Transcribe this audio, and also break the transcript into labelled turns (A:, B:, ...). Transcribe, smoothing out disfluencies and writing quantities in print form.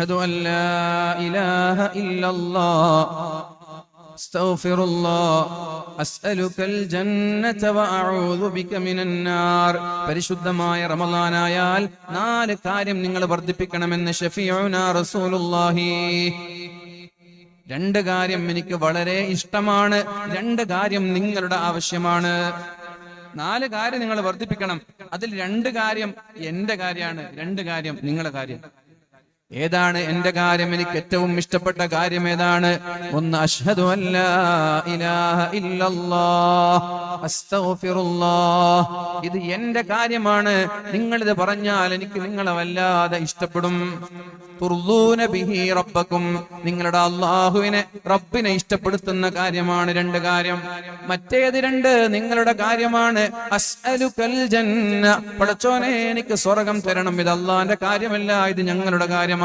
A: أشهد أن لا إله إلا الله أستغفر الله أسألك الجنة وأعوذ بك من النار. പരിശുദ്ധമായ റമളാനായാൽ 4 കാര്യം നിങ്ങൾ വർദ്ധിപ്പിക്കണമെന്ന് ഷഫീഉനാ റസൂലുള്ളാഹി. 2 കാര്യം എനിക്ക് വളരെ ഇഷ്ടമാണ്, 2 കാര്യം നിങ്ങളുടെ ആവശ്യമാണ്. 4 കാര്യം നിങ്ങൾ വർദ്ധിപ്പിക്കണം. അതിൽ 2 കാര്യം എന്റെ കാര്യമാണ്, 2 കാര്യം നിങ്ങളുടെ കാര്യം. ഏതാണ് എന്റെ കാര്യം? എനിക്ക് ഏറ്റവും ഇഷ്ടപ്പെട്ട കാര്യം ഏതാണ്? ഒന്ന്, അഷ്ഹദു അല്ലാ ഇലാഹ ഇല്ലല്ലാഹ് അസ്തഗ്ഫിറുല്ലാഹ്. ഇത് എന്റെ കാര്യമാണ്. നിങ്ങളിത് പറഞ്ഞാൽ എനിക്ക് നിങ്ങളെ വല്ലാതെ ഇഷ്ടപ്പെടും. തുർദൂന ബിഹി റബ്ബക്കും. നിങ്ങളുടെ അല്ലാഹുവിനെ, റബ്ബിനെ ഇഷ്ടപ്പെടുത്തുന്ന കാര്യമാണ് 2 കാര്യം. മറ്റേത് 2 നിങ്ങളുടെ കാര്യമാണ്. അസ്അലുകൽ ജന്ന. പടച്ചോനെ എനിക്ക് സ്വർഗ്ഗം തരണം. ഇത് അല്ലാഹുവിന്റെ കാര്യമല്ല, ഇത് ഞങ്ങളുടെ കാര്യമാണ്.